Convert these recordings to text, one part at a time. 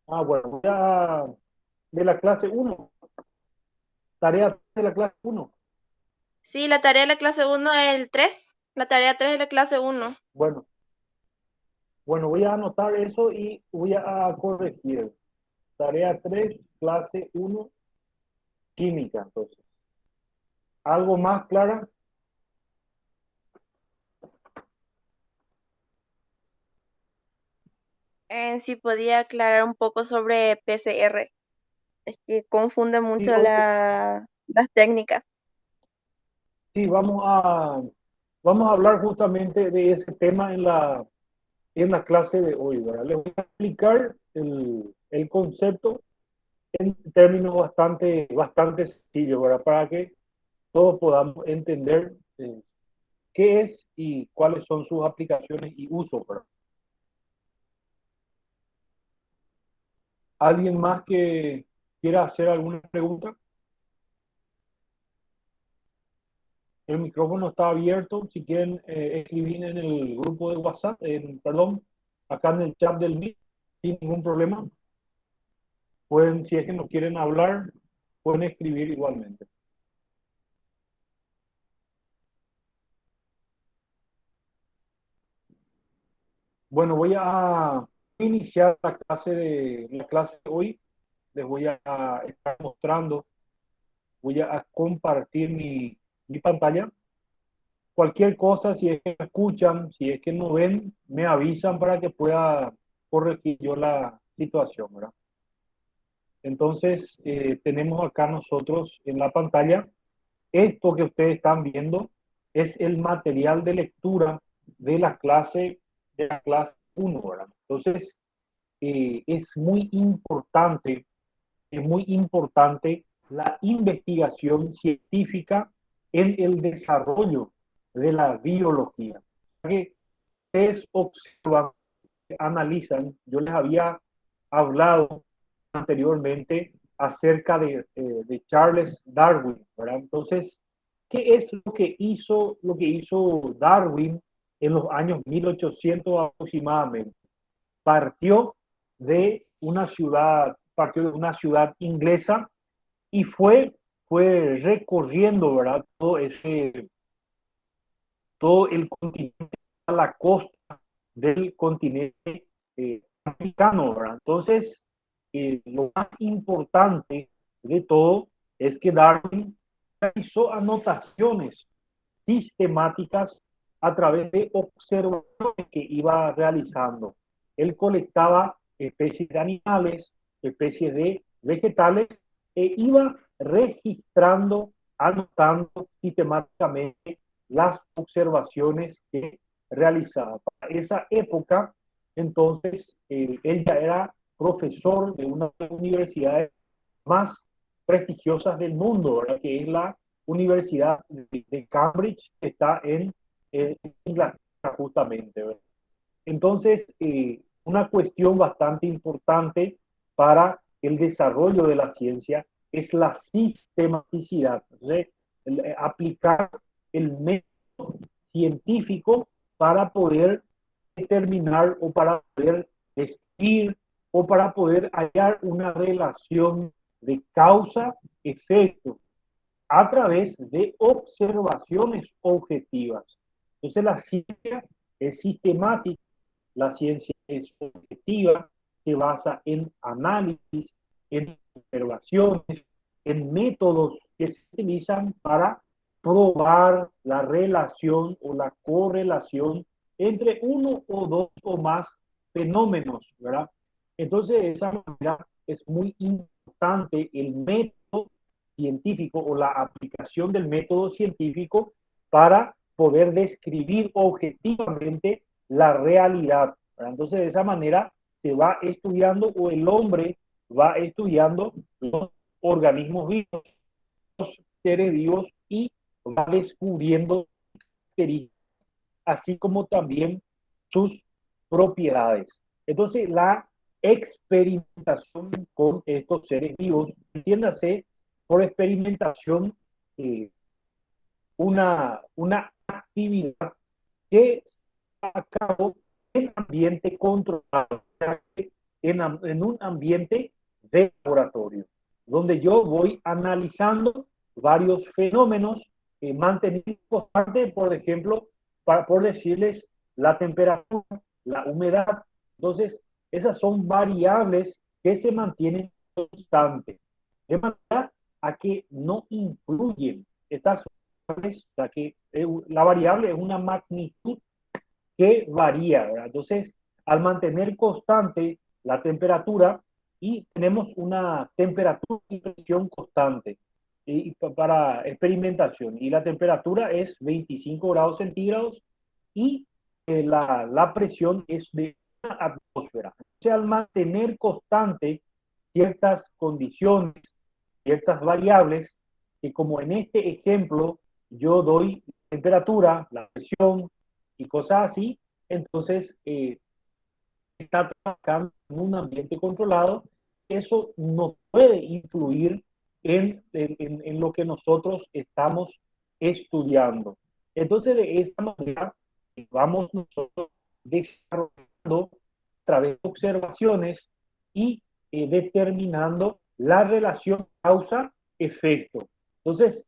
Bueno, de la clase uno, tarea de la clase uno. Sí, la tarea de la clase uno es el 3. La tarea 3 de la clase uno. Bueno, bueno, voy a anotar eso y voy a corregir. Tarea 3, clase uno, química, entonces. ¿Algo más, Clara? Sí podía aclarar un poco sobre PCR. Es que confunde Sí, mucho hoy, las técnicas. sí, vamos a hablar justamente de ese tema en la clase de hoy, ¿verdad? Les voy a explicar el concepto en términos bastante sencillos, ¿verdad? Para que todos podamos entender qué es y cuáles son sus aplicaciones y usos, ¿verdad? ¿Alguien más que quiera hacer alguna pregunta? El micrófono está abierto. Si quieren escribir en el grupo de WhatsApp, perdón, acá en el chat del Meet, sin ningún problema. Pueden, si es que no quieren hablar, pueden escribir igualmente. Bueno, voy a iniciar la clase de hoy. Les voy a estar mostrando, voy a compartir mi pantalla. Cualquier cosa, si es que me escuchan, si es que no ven, me avisan para que pueda corregir yo la situación, ¿verdad? Entonces, tenemos acá nosotros en la pantalla, esto que ustedes están viendo es el material de lectura de la clase uno, ¿verdad? Entonces, es muy importante la investigación científica en el desarrollo de la biología. Que ustedes observan, analizan, yo les había hablado anteriormente acerca de Charles Darwin, ¿verdad? Entonces, ¿qué es lo que hizo Darwin en los años 1800 aproximadamente? Partió partió de una ciudad inglesa y fue recorriendo, ¿verdad? Todo el continente a la costa del continente americano, ¿verdad? Entonces, lo más importante de todo es que Darwin realizó anotaciones sistemáticas a través de observaciones que iba realizando. Él colectaba especies de animales, especies de vegetales, e iba registrando, anotando sistemáticamente las observaciones que realizaba. Para esa época, entonces, él ya era profesor de una de las universidades más prestigiosas del mundo, ¿verdad? Que es la Universidad de Cambridge, que está en Inglaterra justamente, ¿verdad? Entonces, una cuestión bastante importante para el desarrollo de la ciencia es la sistematicidad, ¿sí? Aplicar el método científico para poder determinar o para poder describir o para poder hallar una relación de causa-efecto a través de observaciones objetivas. Entonces la ciencia es sistemática, la ciencia es objetiva, se basa en análisis, en observaciones, en métodos que se utilizan para probar la relación o la correlación entre uno o dos o más fenómenos, ¿verdad? Entonces, de esa manera es muy importante el método científico o la aplicación del método científico para poder describir objetivamente la realidad, ¿verdad? Entonces, de esa manera se va estudiando o el hombre va estudiando los organismos vivos, los seres vivos y va descubriendo así como también sus propiedades. Entonces, la experimentación con estos seres vivos, entiéndase por experimentación eh, una actividad que se lleva a cabo en ambiente controlado. O sea, en un ambiente de laboratorio, donde yo voy analizando varios fenómenos, manteniendo constante, por ejemplo, por decirles, la temperatura, la humedad. Entonces, esas son variables que se mantienen constantes, de manera a que no influyen estas variables, o sea que la variable es una magnitud que varía, ¿verdad? Entonces, al mantener constante la temperatura y tenemos una temperatura y presión constante para experimentación, y la temperatura es 25 grados centígrados y la presión es de una atmósfera. O sea, al mantener constante ciertas condiciones, ciertas variables, que como en este ejemplo yo doy temperatura, la presión y cosas así, entonces está trabajando en un ambiente controlado, eso no puede influir en lo que nosotros estamos estudiando. Entonces, de esta manera, vamos nosotros desarrollando a través de observaciones y determinando la relación causa-efecto. Entonces,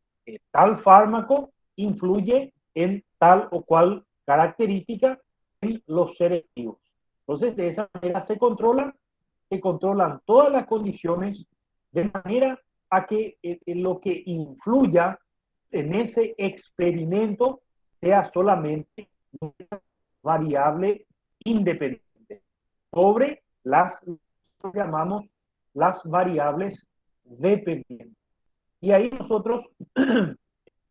tal fármaco influye en tal o cual característica en los seres vivos. Entonces, de esa manera se controlan todas las condiciones de manera a que lo que influya en ese experimento sea solamente una variable independiente sobre las que llamamos las variables dependientes. Y ahí nosotros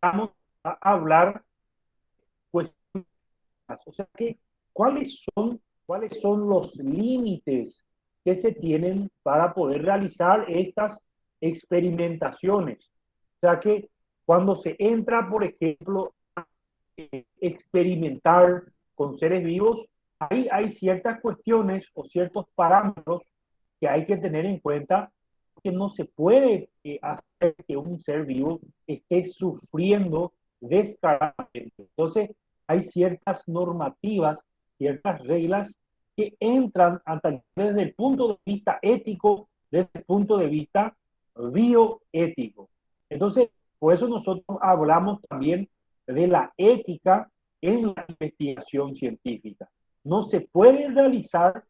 vamos a hablar cuestiones, o sea que cuáles son los límites que se tienen para poder realizar estas experimentaciones. O sea que cuando se entra, por ejemplo, a experimentar con seres vivos, ahí hay ciertas cuestiones o ciertos parámetros que hay que tener en cuenta, que no se puede hacer que un ser vivo esté sufriendo descaradamente. Entonces, hay ciertas normativas, ciertas reglas que entran desde el punto de vista ético, desde el punto de vista bioético. Entonces, por eso nosotros hablamos también de la ética en la investigación científica. No se puede realizar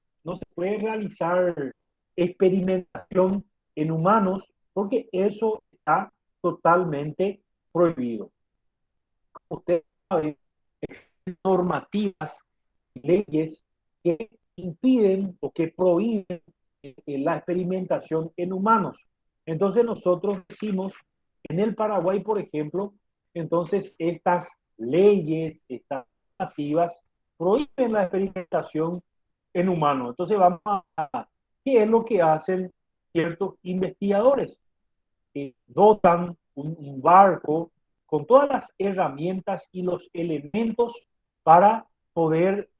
experimentación en humanos porque eso está totalmente prohibido. Como ustedes saben, normativas, leyes que impiden o que prohíben la experimentación en humanos. Entonces nosotros decimos, en el Paraguay, por ejemplo, entonces estas leyes, estas normativas prohíben la experimentación en humanos. Entonces vamos a, ¿qué es lo que hacen ciertos investigadores? Dotan un barco con todas las herramientas y los elementos para poder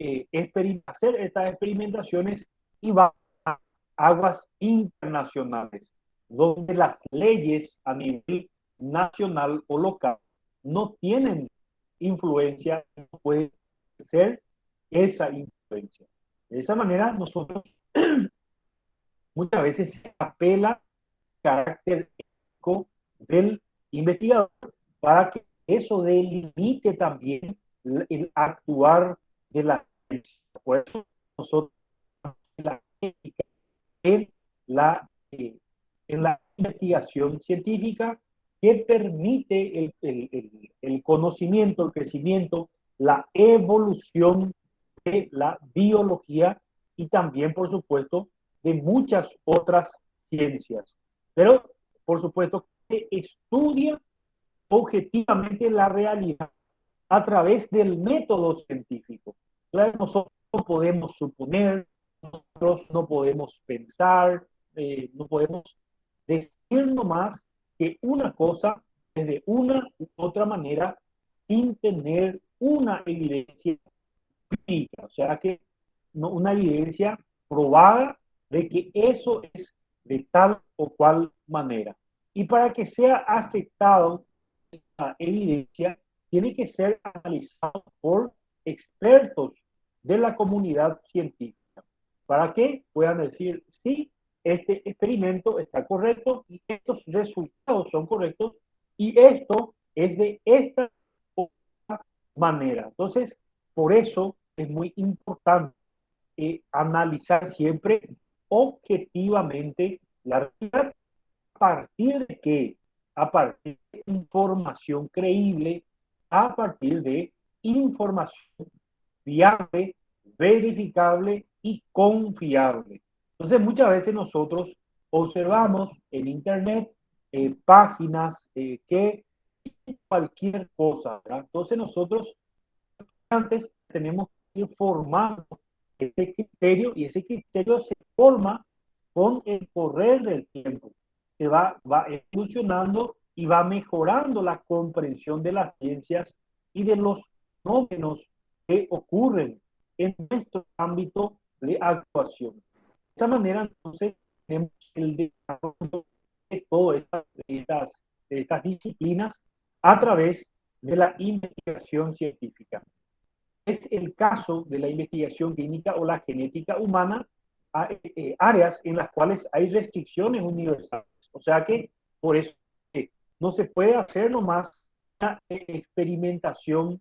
hacer estas experimentaciones y va a aguas internacionales, donde las leyes a nivel nacional o local no tienen influencia, no puede ser esa influencia. De esa manera, nosotros muchas veces se apela al carácter ético del investigador para que eso delimite también el actuar de la ciencia. Por eso nosotros la ética en la, eh, en la investigación científica que permite el conocimiento, el crecimiento, la evolución de la biología y también, por supuesto, de muchas otras ciencias. Pero, por supuesto, se estudia objetivamente la realidad a través del método científico. Claro, nosotros no podemos suponer, nosotros no podemos pensar, no podemos decir nomás que una cosa es de una u otra manera sin tener una evidencia clínica, o sea que no, una evidencia probada de que eso es de tal o cual manera. Y para que sea aceptado esa evidencia, tiene que ser analizado por expertos de la comunidad científica. para que puedan decir, sí, este experimento está correcto y estos resultados son correctos y esto es de esta manera. Entonces, por eso es muy importante analizar siempre objetivamente la realidad. ¿A partir de qué? A partir de información creíble, a partir de información fiable, verificable y confiable. Entonces, muchas veces nosotros observamos en Internet páginas que cualquier cosa, ¿verdad? Entonces, nosotros antes tenemos que ir formando ese criterio y ese criterio se forma con el correr del tiempo. Se va evolucionando y va mejorando la comprensión de las ciencias y de los fenómenos que ocurren en nuestro ámbito de actuación. De esa manera, entonces, tenemos el desarrollo de todas estas disciplinas a través de la investigación científica. Es el caso de la investigación clínica o la genética humana, áreas en las cuales hay restricciones universales. O sea que por eso no se puede hacer nomás una experimentación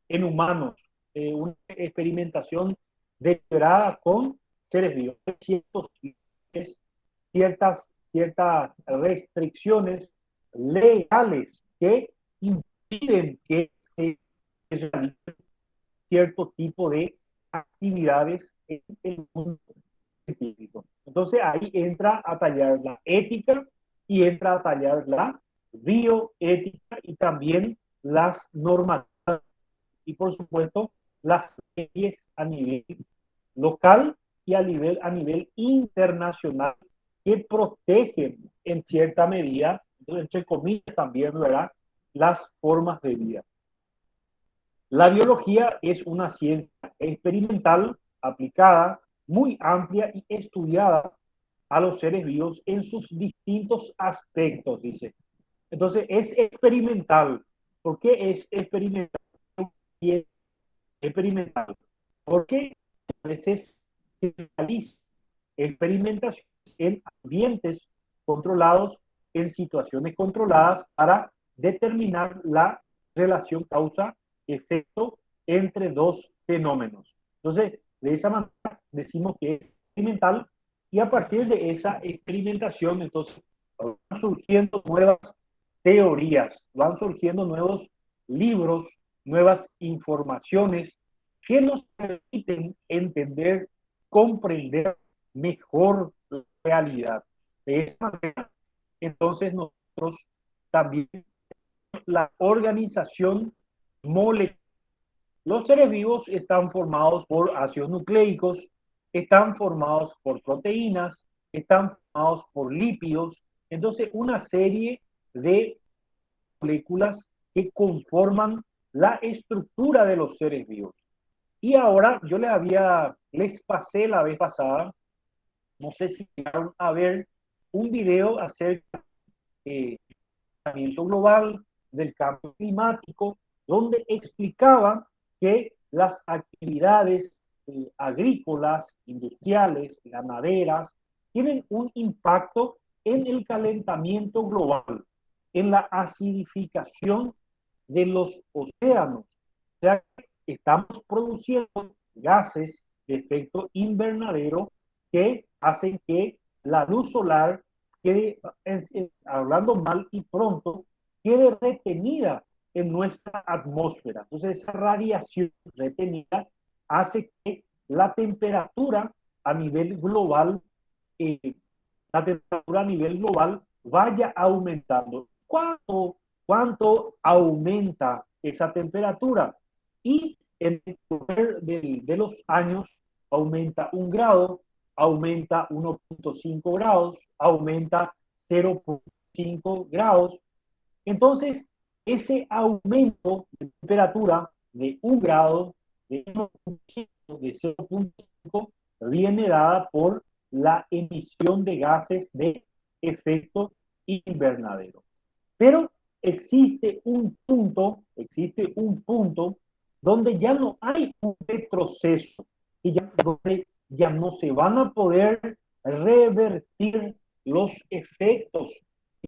en humanos, una experimentación deliberada con seres vivos. Ciertas restricciones legales que impiden que se realicen cierto tipo de actividades en el mundo científico. Entonces ahí entra a tallar la ética y entra a tallar la bioética y también las normas y por supuesto las leyes a nivel local y a nivel internacional que protegen en cierta medida, entre comillas también, ¿verdad?, las formas de vida. La biología es una ciencia experimental aplicada, muy amplia y estudiada a los seres vivos en sus distintos aspectos, dice. Entonces, es experimental. ¿Por qué es experimental? Experimental. Porque a veces se realiza experimentación en ambientes controlados, en situaciones controladas, para determinar la relación causa-efecto entre dos fenómenos. Entonces, de esa manera decimos que es experimental y a partir de esa experimentación, entonces, van surgiendo nuevas teorías, van surgiendo nuevos libros, nuevas informaciones que nos permiten entender, comprender mejor la realidad. De esa manera, entonces nosotros también la organización molecular. Los seres vivos están formados por ácidos nucleicos, están formados por proteínas, están formados por lípidos, entonces una serie de moléculas que conforman la estructura de los seres vivos. Y ahora yo les pasé la vez pasada, no sé si llegaron a ver un video acerca del calentamiento global, del cambio climático, donde explicaba que las actividades agrícolas, industriales, ganaderas, tienen un impacto en el calentamiento global, en la acidificación de los océanos. O sea, estamos produciendo gases de efecto invernadero que hacen que la luz solar quede, hablando mal y pronto, quede retenida en nuestra atmósfera. Entonces, esa radiación retenida hace que la temperatura a nivel global, eh, vaya aumentando. ¿Cuánto aumenta esa temperatura? Y en el correr de los años aumenta 1 grado, aumenta 1.5 grados, aumenta 0.5 grados. Entonces, ese aumento de temperatura de 1 grado, de 1.5, de 0.5, viene dada por la emisión de gases de efecto invernadero. Pero existe un punto donde ya no hay un retroceso, y ya donde ya no se van a poder revertir los efectos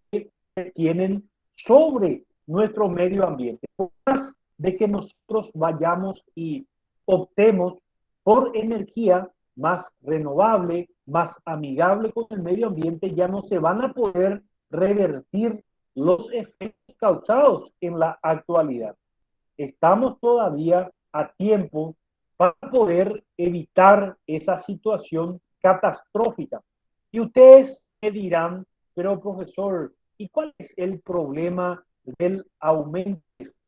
que tienen sobre nuestro medio ambiente. Por más de que nosotros vayamos y optemos por energía más renovable, más amigable con el medio ambiente, ya no se van a poder revertir los efectos causados en la actualidad. Estamos todavía a tiempo para poder evitar esa situación catastrófica. Y ustedes me dirán, pero profesor, ¿y cuál es el problema del aumento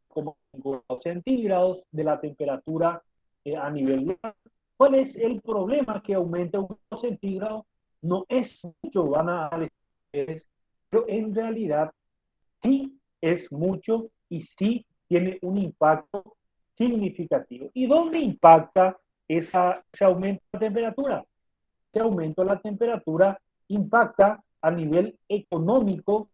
como 5 grados centígrados de la temperatura a nivel global? ¿Cuál es el problema que aumente 1 centígrado? No es mucho, van a decir, pero en realidad sí es mucho y sí tiene un impacto significativo. ¿Y dónde impacta ese aumento de la temperatura? Ese aumento de la temperatura impacta a nivel económico,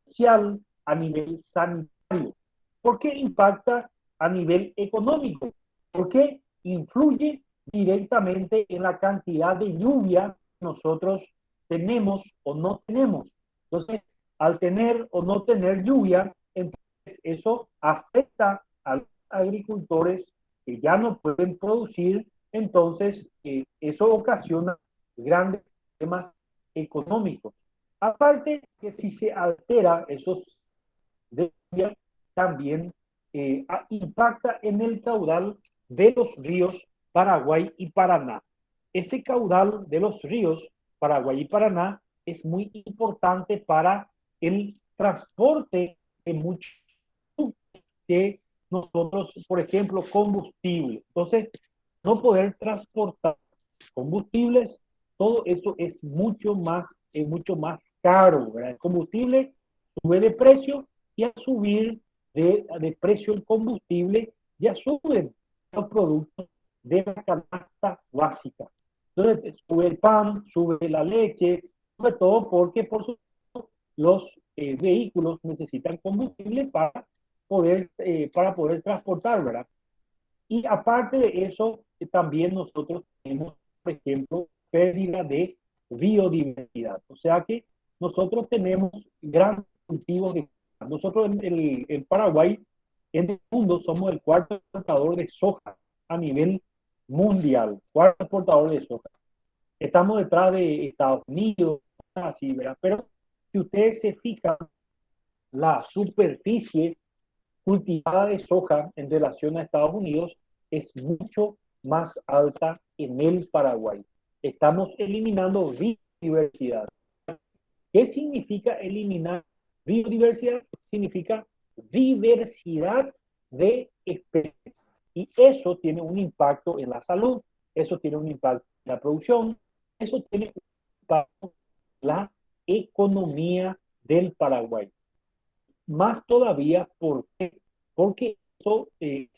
social, a nivel sanitario. ¿Por qué impacta a nivel económico? Porque influye directamente en la cantidad de lluvia que nosotros tenemos o no tenemos. Entonces, al tener o no tener lluvia, entonces eso afecta a los agricultores que ya no pueden producir, entonces eso ocasiona grandes problemas económicos. Aparte que si se altera esos de lluvia, también impacta en el caudal de los ríos Paraguay y Paraná. Ese caudal de los ríos Paraguay y Paraná es muy importante para el transporte de muchos de nosotros, por ejemplo, combustible. Entonces, no poder transportar combustibles, todo eso es mucho más caro, ¿verdad? El combustible sube de precio y al subir de precio el combustible, ya suben los productos de la canasta básica. Entonces, sube el pan, sube la leche, sobre todo porque por supuesto los vehículos necesitan combustible para poder transportar, ¿verdad? Y aparte de eso, también nosotros tenemos, por ejemplo, pérdida de biodiversidad. O sea que nosotros tenemos grandes cultivos de... Nosotros en Paraguay, en el mundo, somos el cuarto exportador de soja a nivel mundial. Cuarto exportador de soja. Estamos detrás de Estados Unidos, así, ¿verdad? Pero si ustedes se fijan, la superficie cultivada de soja en relación a Estados Unidos es mucho más alta en el Paraguay. Estamos eliminando biodiversidad. ¿Qué significa eliminar biodiversidad? Significa diversidad de especies. Y eso tiene un impacto en la salud, eso tiene un impacto en la producción, eso tiene un impacto en la economía del Paraguay. Más todavía, ¿por qué? Porque eso que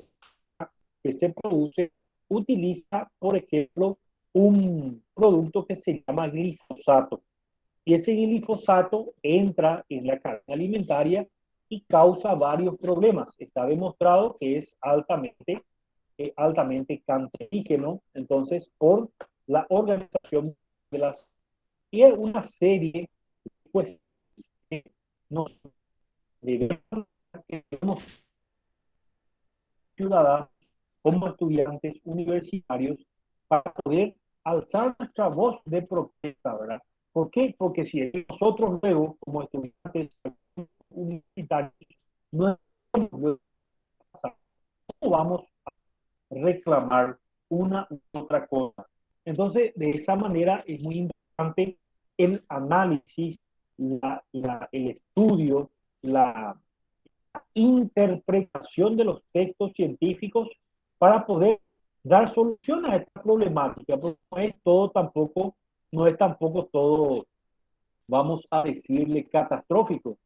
se produce utiliza, por ejemplo, un producto que se llama glifosato. Y ese glifosato entra en la cadena alimentaria y causa varios problemas. Está demostrado que es altamente cancerígeno, entonces, por la Organización de las... Y es una serie de cuestiones que nos debemos ciudadanos, como estudiantes universitarios, para poder alzar nuestra voz de protesta, ¿verdad? ¿Por qué? Porque si nosotros luego, como estudiantes universitarios, no vamos a reclamar una u otra cosa. Entonces, de esa manera es muy importante el análisis, el estudio, la interpretación de los textos científicos para poder dar solución a esta problemática, porque no es tampoco todo, vamos a decirle, catastrófico,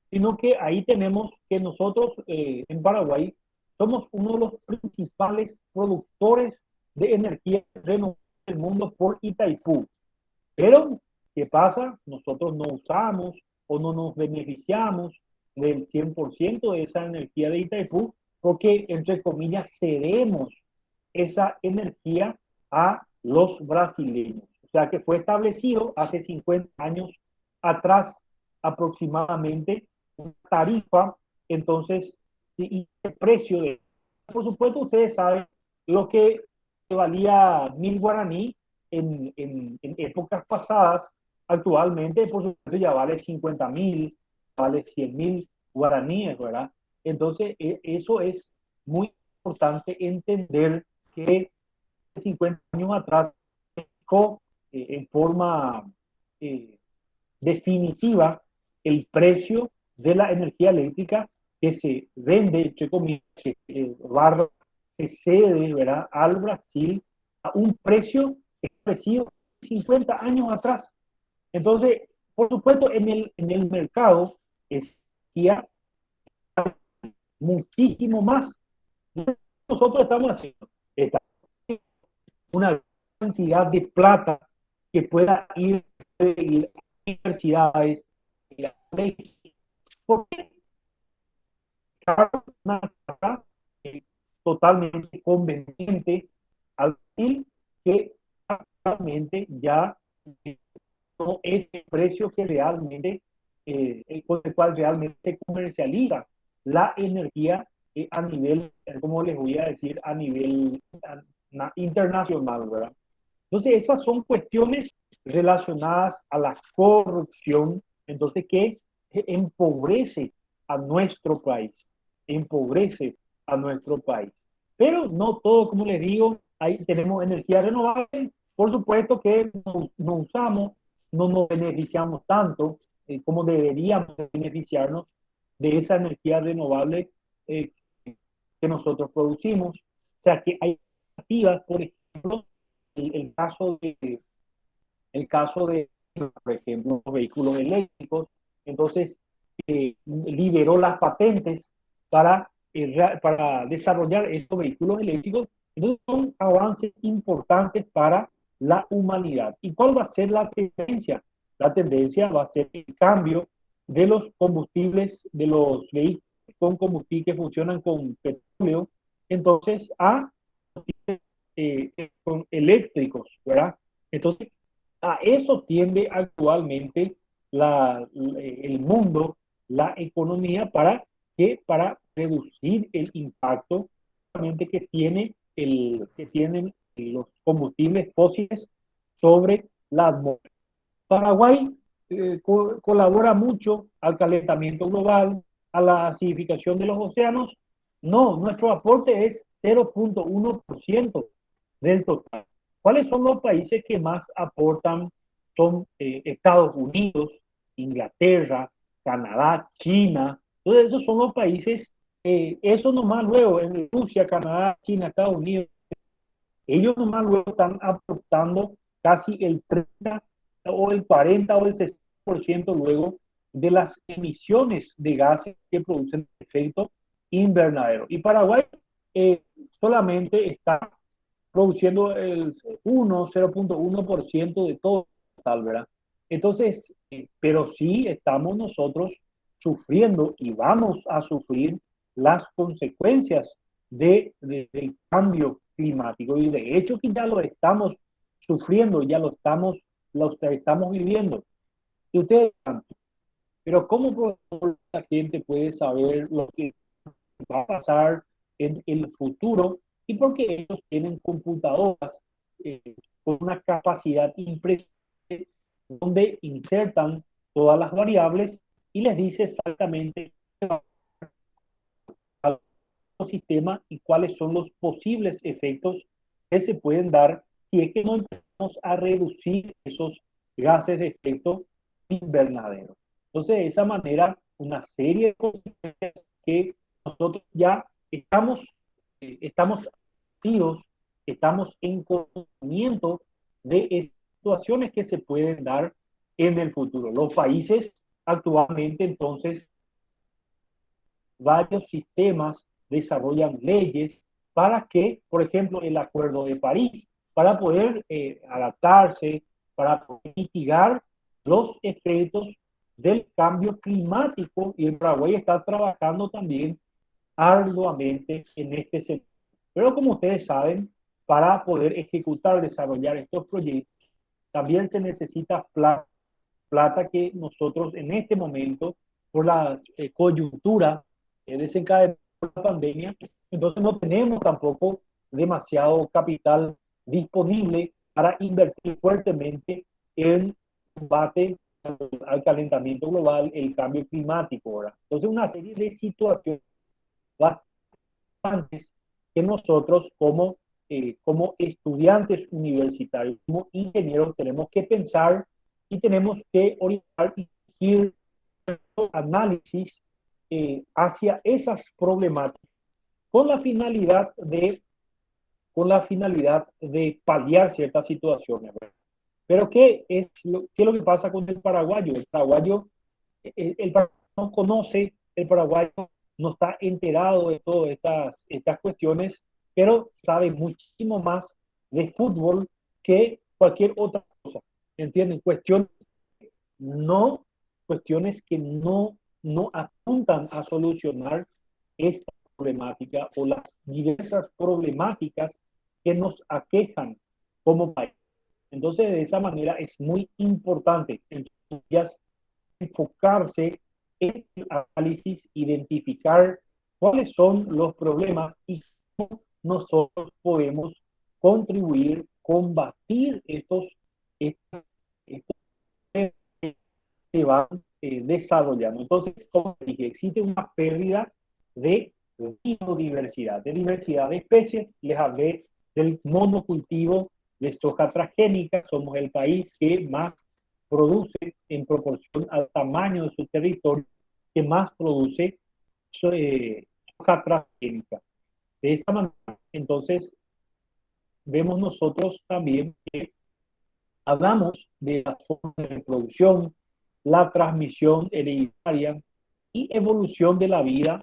sino que ahí tenemos que nosotros en Paraguay somos uno de los principales productores de energía renovable del mundo por Itaipú. Pero, ¿qué pasa? Nosotros no usamos o no nos beneficiamos del 100% de esa energía de Itaipú porque, entre comillas, cedemos esa energía a los brasileños. O sea que fue establecido hace 50 años atrás aproximadamente una tarifa, entonces, y el precio de, por supuesto, ustedes saben lo que valía 1.000 guaraní en épocas pasadas, actualmente, por supuesto, ya vale 50.000, vale 100.000 guaraníes, ¿verdad? Entonces, eso es muy importante entender que 50 años atrás, en forma eh, definitiva el precio de la energía eléctrica que se vende, entre comillas, que se cede, ¿verdad?, al Brasil a un precio establecido 50 años atrás. Entonces, por supuesto, en el mercado existía muchísimo más. Nosotros estamos haciendo una cantidad de plata que pueda ir a universidades, porque una plata totalmente conveniente al fin que actualmente ya no es el precio que realmente, con el cual realmente se comercializa la energía a nivel, como les voy a decir, a nivel internacional, ¿verdad? Entonces, esas son cuestiones relacionadas a la corrupción, entonces, que empobrece a nuestro país, empobrece a nuestro país. Pero no todo, como les digo, ahí tenemos energía renovable, por supuesto que no usamos, no nos beneficiamos tanto como deberíamos beneficiarnos de esa energía renovable eh, que nosotros producimos. O sea, que hay alternativas, por ejemplo, el caso de, por ejemplo, los vehículos eléctricos. Entonces, liberó las patentes para desarrollar estos vehículos eléctricos. Entonces, son avances importantes para la humanidad. ¿Y cuál va a ser la tendencia? La tendencia va a ser el cambio de los combustibles, de los vehículos con combustible que funcionan con petróleo, entonces a con eléctricos, ¿verdad? Entonces, a eso tiende actualmente el mundo, la economía, para reducir el impacto que tienen los combustibles fósiles sobre la atmósfera. Paraguay colabora mucho al calentamiento global, a la acidificación de los océanos. No, nuestro aporte es 0.1% del total. ¿Cuáles son los países que más aportan? Son Estados Unidos, Inglaterra, Canadá, China. Entonces, esos son los países, eso nomás luego, en Rusia, Canadá, China, Estados Unidos, ellos nomás luego están aportando casi el 30 o el 40 o el 60% luego de las emisiones de gases que producen efecto invernadero. Y Paraguay solamente está produciendo el 0.1% de todo total, ¿verdad? Entonces, pero sí estamos nosotros sufriendo y vamos a sufrir las consecuencias del cambio climático. Y de hecho que ya lo estamos sufriendo, ya lo estamos viviendo. Y ustedes, pero ¿cómo la gente puede saber lo que va a pasar en el futuro? Y porque ellos tienen computadoras con una capacidad impresionante donde insertan todas las variables y les dice exactamente al sistema y cuáles son los posibles efectos que se pueden dar si es que no empezamos a reducir esos gases de efecto invernadero. Entonces, de esa manera, una serie de consecuencias que nosotros ya estamos activos, estamos en conocimiento de situaciones que se pueden dar en el futuro. Los países actualmente, entonces, varios sistemas desarrollan leyes para que, por ejemplo, el Acuerdo de París, para poder adaptarse, para poder mitigar los efectos del cambio climático, y el Paraguay está trabajando también arduamente en este sector. Pero como ustedes saben, para poder ejecutar, desarrollar estos proyectos. También se necesita plata que nosotros en este momento, por la coyuntura desencadenada por la pandemia, entonces no tenemos tampoco demasiado capital disponible para invertir fuertemente en combate al calentamiento global, el cambio climático, ¿verdad? Entonces, una serie de situaciones bastantes que nosotros como estudiantes universitarios, como ingenieros, tenemos que pensar y tenemos que orientar y dirigir análisis hacia esas problemáticas con la finalidad de paliar ciertas situaciones, ¿verdad? Pero ¿qué es lo que pasa con el paraguayo? El paraguayo no conoce, el paraguayo no está enterado de todas estas cuestiones, pero sabe muchísimo más de fútbol que cualquier otra cosa. ¿Entienden? No, cuestiones que no apuntan a solucionar esta problemática o las diversas problemáticas que nos aquejan como país. Entonces, de esa manera es muy importante enfocarse en el análisis, identificar cuáles son los problemas y cómo nosotros podemos contribuir, combatir estos se van desarrollando. Entonces, como dije, existe una pérdida de biodiversidad, de diversidad de especies. Les hablé del monocultivo de soja transgénica. Somos el país que más produce en proporción al tamaño de su territorio, que más produce soja transgénica. De esa manera, entonces, vemos nosotros también que hablamos de las formas de reproducción, la transmisión hereditaria y evolución de la vida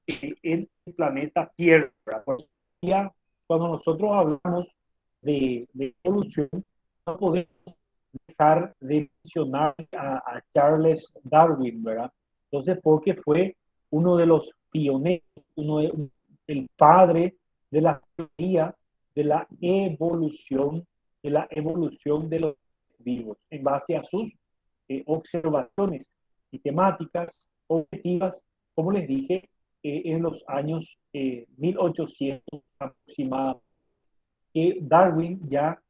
en el planeta Tierra. Cuando nosotros hablamos de evolución, no podemos dejar de mencionar a Charles Darwin, ¿verdad? Entonces, porque fue uno de los pioneros, el padre de la teoría de la evolución de los vivos, en base a sus observaciones sistemáticas, objetivas, como les dije, en los años 1800 aproximadamente, que Darwin ya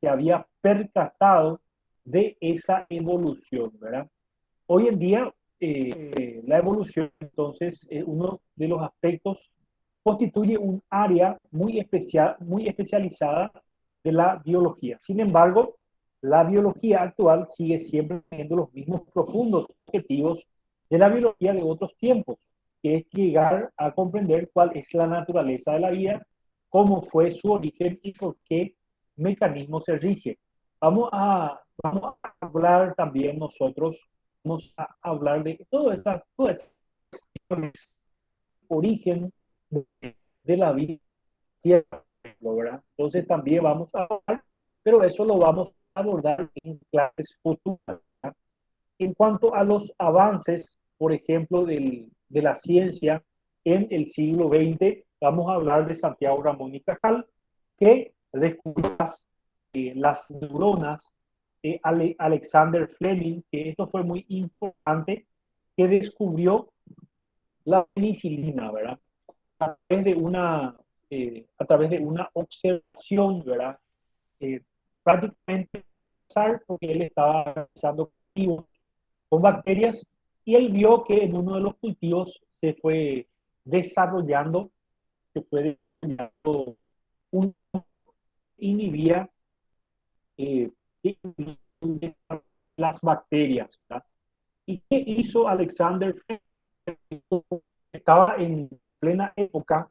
se había percatado de esa evolución, ¿verdad? Hoy en día, la evolución, entonces, uno de los aspectos constituye un área muy especializada de la biología. Sin embargo, la biología actual sigue siempre teniendo los mismos profundos objetivos de la biología de otros tiempos, que es llegar a comprender cuál es la naturaleza de la vida, cómo fue su origen y por qué mecanismo se rige. Vamos a hablar también nosotros, vamos a hablar de todo este origen de la vida tierra, ¿verdad? Entonces también vamos a hablar, pero eso lo vamos a abordar en clases futuras, ¿verdad? En cuanto a los avances, por ejemplo, de la ciencia en el siglo XX, vamos a hablar de Santiago Ramón y Cajal, que descubrió las neuronas, Alexander Fleming, que esto fue muy importante, que descubrió la penicilina, ¿verdad? A través de a través de una observación, ¿verdad? Eh, Prácticamente porque él estaba realizando cultivos con bacterias y él vio que en uno de los cultivos desarrollando, se fue desarrollando un inhibía eh, las bacterias, ¿verdad? ¿Y qué hizo Alexander? Estaba en plena época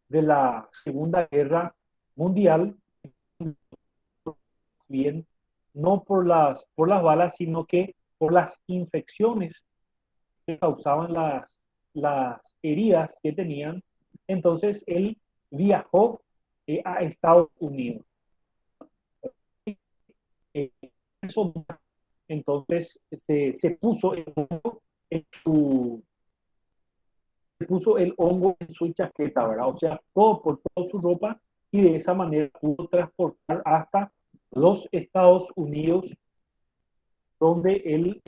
de la Segunda Guerra Mundial, bien, no por las balas, sino que por las infecciones que causaban las heridas que tenían. Entonces él viajó a Estados Unidos. Eh, eso, entonces se puso en su se puso el hongo en su chaqueta, ¿verdad? O sea, por toda su ropa y de esa manera pudo transportar hasta los Estados Unidos, donde él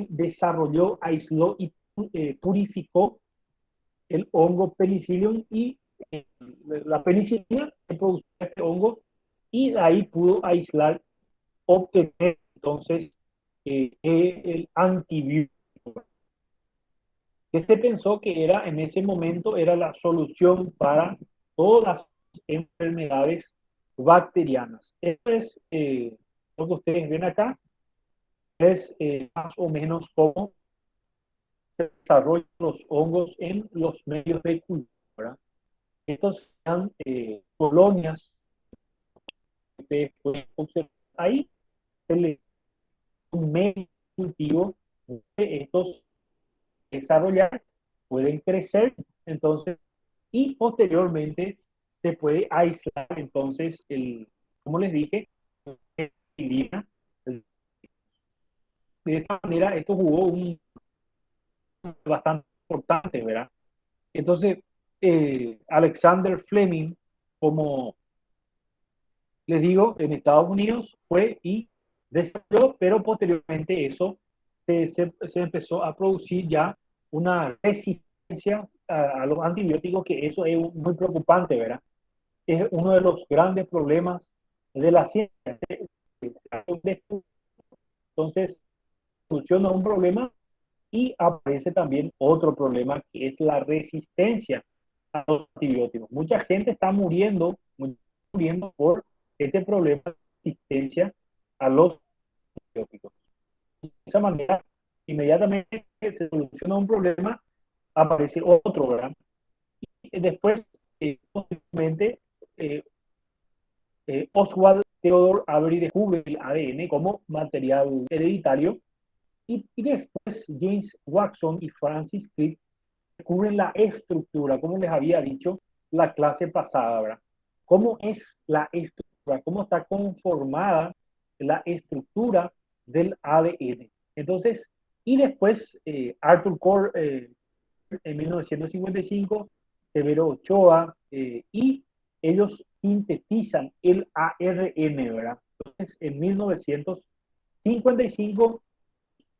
desarrolló, aisló y purificó el hongo Penicillium y la penicilina que producía este hongo, y de ahí pudo aislar, obtener entonces el antibiótico que se pensó que era en ese momento era la solución para todas las enfermedades bacterianas. Esto es lo que ustedes ven acá, es más o menos cómo se desarrollan los hongos en los medios de cultura. Estos son colonias que ustedes pueden observar ahí, se le un medio cultivo de estos desarrollar, pueden crecer, entonces, y posteriormente se puede aislar, entonces, como les dije, de esa manera esto jugó un bastante importante, ¿verdad? Entonces, Alexander Fleming, como les digo, en Estados Unidos fue y desarrolló, pero posteriormente eso se empezó a producir ya una resistencia a los antibióticos, que eso es muy preocupante, ¿verdad? Es uno de los grandes problemas de la ciencia. Entonces, soluciona un problema y aparece también otro problema, que es la resistencia a los antibióticos. Mucha gente está muriendo por este problema de resistencia a los antibióticos. De esa manera, inmediatamente que se soluciona un problema, aparece otro, ¿verdad? Y después, posteriormente, eh, Oswald Theodore Avery descubre el ADN como material hereditario, y después James Watson y Francis Crick descubren la estructura, como les había dicho la clase pasada, ¿verdad? ¿Cómo es la estructura? ¿Cómo está conformada la estructura del ADN? Entonces, y después Arthur Core en 1955, Severo Ochoa, y ellos sintetizan el ARN, ¿verdad? Entonces, en 1955,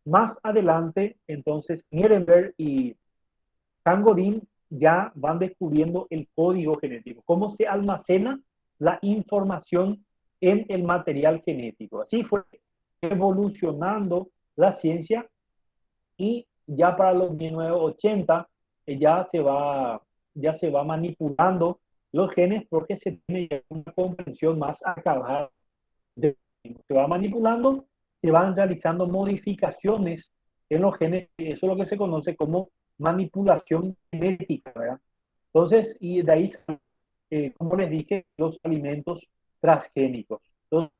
más adelante, entonces, Nierenberg y Tangorin ya van descubriendo el código genético, cómo se almacena la información en el material genético. Así fue evolucionando la ciencia, y ya para los 1980 ya se va manipulando los genes, porque se tiene una comprensión más acabada. Se va manipulando, se van realizando modificaciones en los genes, y eso es lo que se conoce como manipulación genética, ¿verdad? Entonces, y de ahí, como les dije, los alimentos transgénicos. Entonces,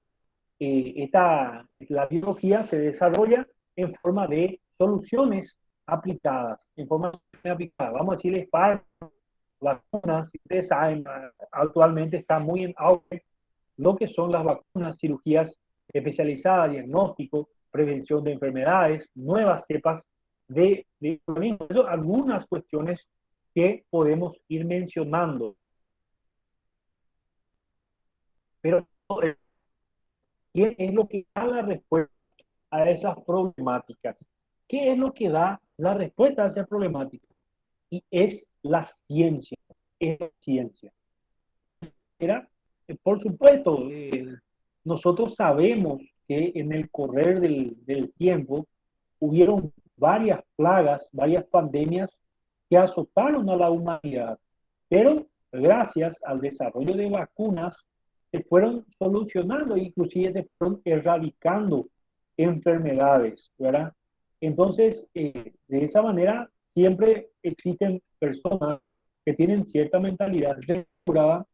la biología se desarrolla en forma de soluciones aplicadas, en forma aplicada. Vamos a decirle vacunas. Ustedes saben, actualmente está muy en auge lo que son las vacunas, cirugías especializadas, diagnóstico, prevención de enfermedades, nuevas cepas de eso, algunas cuestiones que podemos ir mencionando. Pero, ¿qué es lo que da la respuesta a esas problemáticas? ¿Qué es lo que da la respuesta a esas problemáticas? Y es la ciencia, es la ciencia. Era, por supuesto, nosotros sabemos que en el correr del tiempo hubieron varias plagas, varias pandemias que azotaron a la humanidad, pero gracias al desarrollo de vacunas se fueron solucionando, inclusive se fueron erradicando enfermedades, ¿verdad? Entonces, de esa manera, siempre existen personas que tienen cierta mentalidad descurada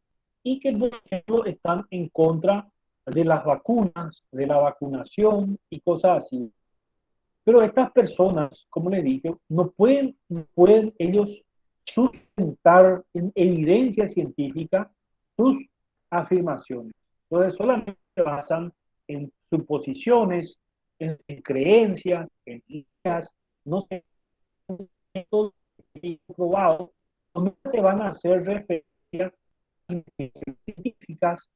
y que, por ejemplo, están en contra de las vacunas, de la vacunación y cosas así. Pero estas personas, como les dije, no pueden ellos sustentar en evidencia científica sus afirmaciones. Entonces, solamente se basan en suposiciones, en creencias, en ideas, no sé, métodos probados, no te van a hacer referencia investigaciones científicas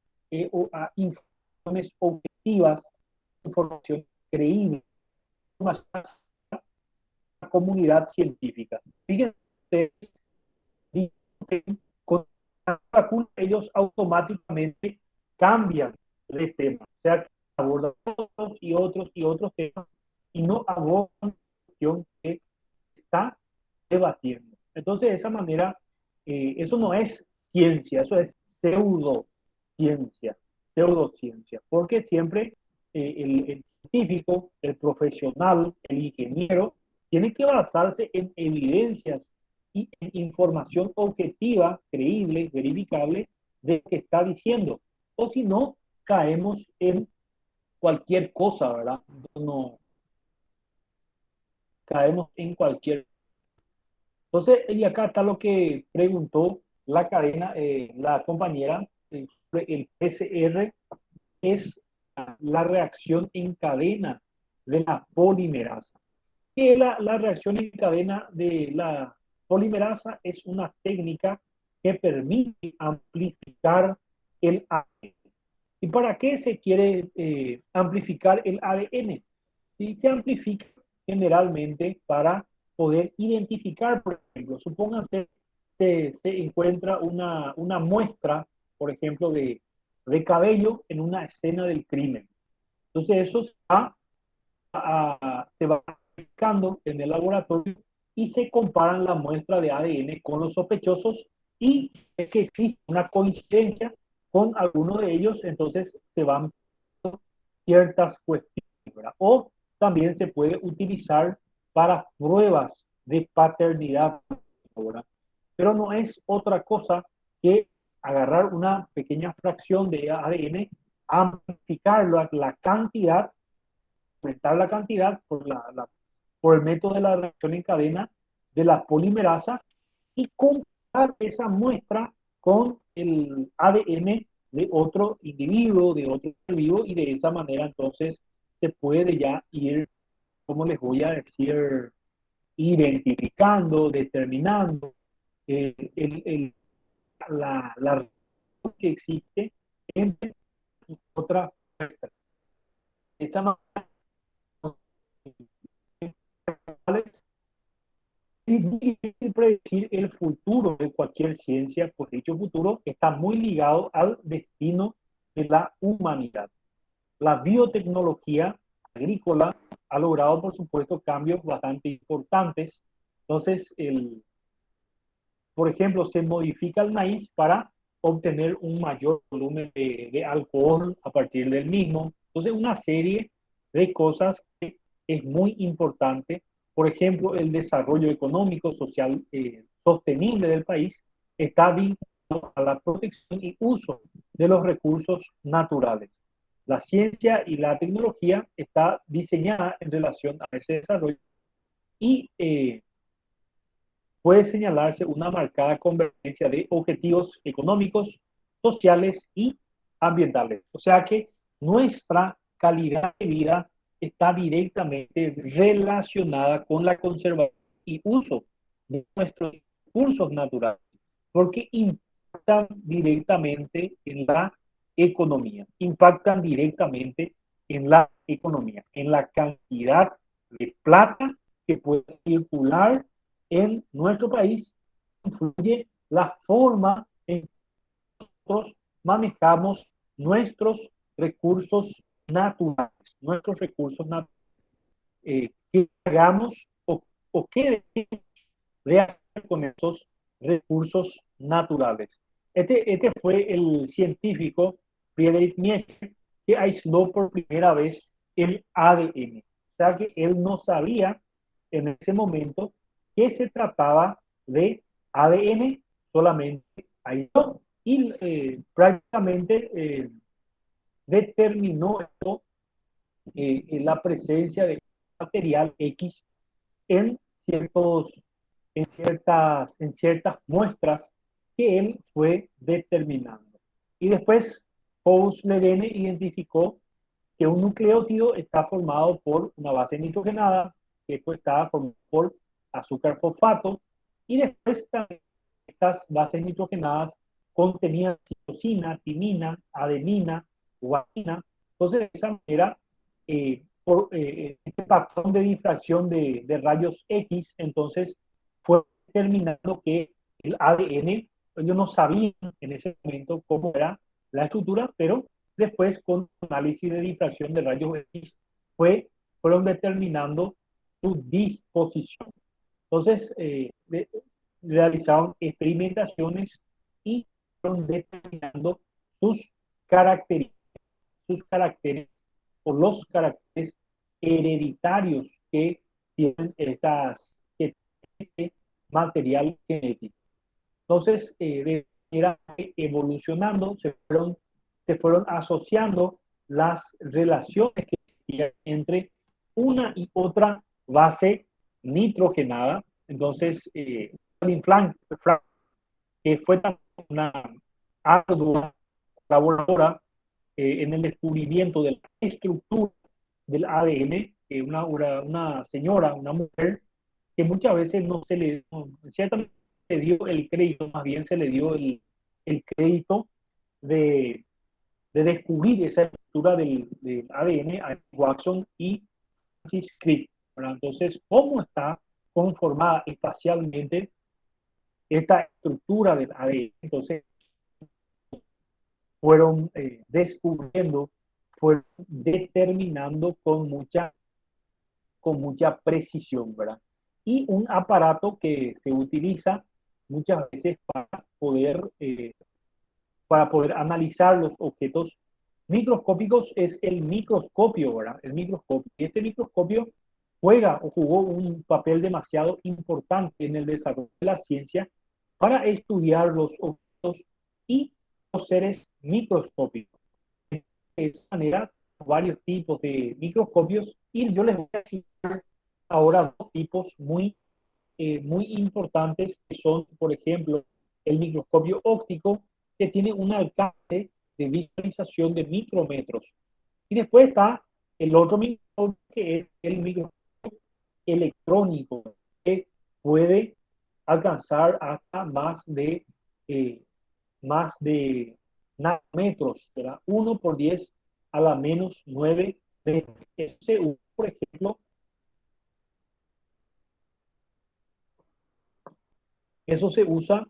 o a informaciones objetivas, información creíble, información a la comunidad científica. Fíjense, con la vacuna ellos automáticamente cambian de tema, o sea, que abordan otros y otros y otros temas y no abordan la cuestión que está debatiendo. Entonces, de esa manera, eso no es ciencia, eso es pseudociencia, pseudociencia, porque siempre el científico, el profesional, el ingeniero, tiene que basarse en evidencias y en información objetiva, creíble, verificable de lo que está diciendo. O si no, caemos en cualquier cosa, ¿verdad? No, caemos en cualquier. Entonces, y acá está lo que preguntó la cadena, la compañera, el PCR es la reacción en cadena de la polimerasa. Y la reacción en cadena de la polimerasa es una técnica que permite amplificar el ADN. ¿Y para qué se quiere amplificar el ADN? Y se amplifica generalmente para poder identificar, por ejemplo, supónganse se encuentra una muestra, por ejemplo, de cabello en una escena del crimen. Entonces eso se va aplicando en el laboratorio y se comparan la muestra de ADN con los sospechosos y es que existe una coincidencia con alguno de ellos, entonces se van ciertas cuestiones, ¿verdad? O también se puede utilizar para pruebas de paternidad, ¿verdad? Pero no es otra cosa que agarrar una pequeña fracción de ADN, amplificarlo, la cantidad, aumentar la cantidad por el método de la reacción en cadena de la polimerasa y comparar esa muestra con el ADN de otro individuo, de otro ser vivo, y de esa manera entonces se puede ya ir, como les voy a decir, identificando, determinando la relación que existe entre otras muestras. De esa manera, es difícil predecir el futuro de cualquier ciencia, pues dicho futuro está muy ligado al destino de la humanidad. La biotecnología agrícola ha logrado, por supuesto, cambios bastante importantes. Entonces, por ejemplo, se modifica el maíz para obtener un mayor volumen de alcohol a partir del mismo. Entonces, una serie de cosas que es muy importante. Por ejemplo, el desarrollo económico, social, sostenible del país está vinculado a la protección y uso de los recursos naturales. La ciencia y la tecnología está diseñada en relación a ese desarrollo y puede señalarse una marcada convergencia de objetivos económicos, sociales y ambientales. O sea que nuestra calidad de vida está directamente relacionada con la conservación y uso de nuestros recursos naturales, porque impactan directamente en la economía, impactan directamente en la economía, en la cantidad de plata que puede circular en nuestro país, influye la forma en que nosotros manejamos nuestros recursos naturales, que hagamos o qué debemos de hacer con esos recursos naturales. Este fue el científico Friedrich Nietzsche que aisló por primera vez el ADN. O sea que él no sabía en ese momento que se trataba de ADN solamente aisló y prácticamente determinó esto, la presencia de material X en ciertas muestras que él fue determinando. Y después Pous-Levene identificó que un nucleótido está formado por una base nitrogenada, que después está formado por azúcar fosfato, y después también estas bases nitrogenadas contenían citosina, timina, adenina, guanina. Entonces, de esa manera, este patrón de difracción de rayos X, entonces fue determinando que el ADN, ellos no sabían en ese momento cómo era la estructura, pero después con análisis de difracción de rayos X fueron determinando su disposición. Entonces, realizaron experimentaciones y fueron determinando sus características, sus caracteres o los caracteres hereditarios que tienen este material genético. Entonces, de manera evolucionando, se fueron asociando las relaciones que existían entre una y otra base nitrogenada. Entonces, Frank, que fue una ardua colaboradora en el descubrimiento de la estructura del ADN, una señora, una mujer, que muchas veces no se le, no, ciertamente se dio el crédito, más bien se le dio el crédito de, de, descubrir esa estructura del ADN a Watson y Francis Crick. Entonces, ¿cómo está conformada espacialmente esta estructura del ADN? Entonces, fueron descubriendo, fueron determinando con mucha precisión, ¿verdad? Y un aparato que se utiliza muchas veces para poder analizar los objetos microscópicos es el microscopio, ¿verdad? El microscopio. Y este microscopio juega o jugó un papel demasiado importante en el desarrollo de la ciencia para estudiar los objetos y los seres microscópicos. De esa manera, varios tipos de microscopios y yo les voy a decir ahora dos tipos muy importantes que son, por ejemplo, el microscopio óptico, que tiene un alcance de visualización de micrómetros. Y después está el otro microscopio, que es el microscopio electrónico, que puede alcanzar hasta más de nanómetros, ¿verdad? 1 por 10 a la menos 9 metros. Por ejemplo, eso se usa.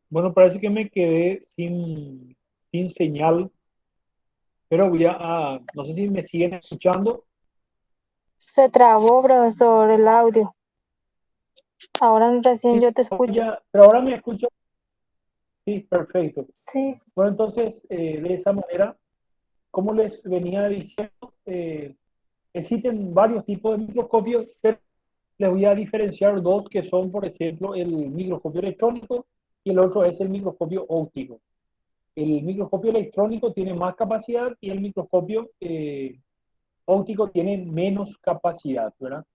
Bueno, parece que me quedé sin señal, pero no sé si me siguen escuchando. Se trabó, profesor, el audio. Ahora recién yo te escucho. Pero ahora me escucho. Sí, perfecto. Sí. Bueno, entonces, de esa manera, como les venía diciendo, existen varios tipos de microscopios, pero les voy a diferenciar dos que son, por ejemplo, el microscopio electrónico y el otro es el microscopio óptico. El microscopio electrónico tiene más capacidad y el microscopio óptico tiene menos capacidad, ¿verdad?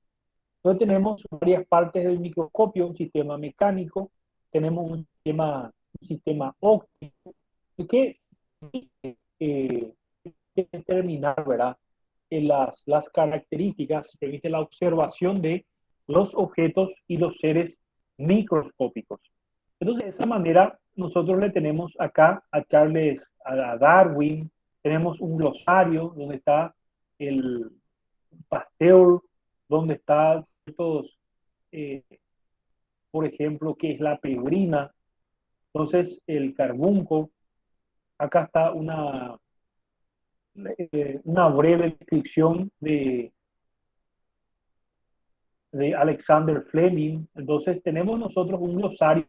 Entonces tenemos varias partes del microscopio, un sistema mecánico, tenemos un sistema óptico, que eh, determinar, ¿verdad? Las características, permite la observación de los objetos y los seres microscópicos. Entonces, de esa manera, nosotros le tenemos acá a Charles, a Darwin, tenemos un glosario donde está el Pasteur, donde está ciertos, eh, por ejemplo, qué es la pebrina, entonces el carbunco, acá está una breve descripción de Alexander Fleming. Entonces tenemos nosotros un glosario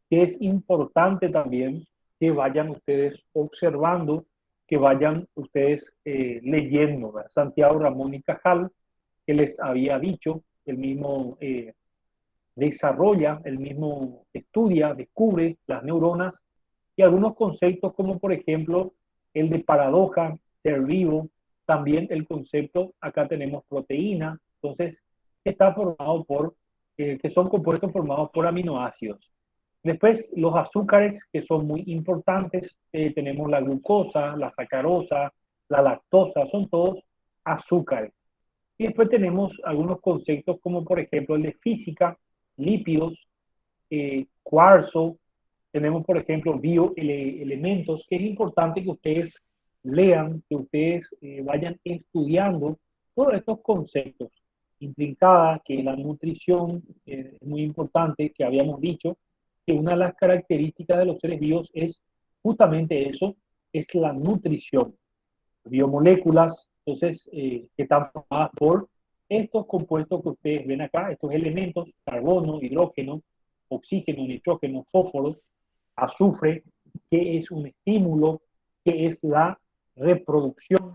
que es importante también que vayan ustedes observando, que vayan ustedes leyendo, ¿verdad? Santiago Ramón y Cajal, que les había dicho, el mismo desarrolla, el mismo estudia, descubre las neuronas y algunos conceptos como por ejemplo el de paradoja, ser vivo, también el concepto, acá tenemos proteína, entonces está formado que son compuestos formados por aminoácidos. Después los azúcares que son muy importantes, tenemos la glucosa, la sacarosa, la lactosa, son todos azúcares. Y después tenemos algunos conceptos como por ejemplo el de física, lípidos, cuarzo, tenemos por ejemplo bioelementos, que es importante que ustedes lean, que ustedes vayan estudiando todos estos conceptos. Intrincada, que la nutrición es muy importante, que habíamos dicho que una de las características de los seres vivos es justamente eso, es la nutrición. Biomoléculas, entonces, que están formadas por estos compuestos que ustedes ven acá, estos elementos, carbono, hidrógeno, oxígeno, nitrógeno, fósforo, azufre, que es un estímulo, que es la reproducción.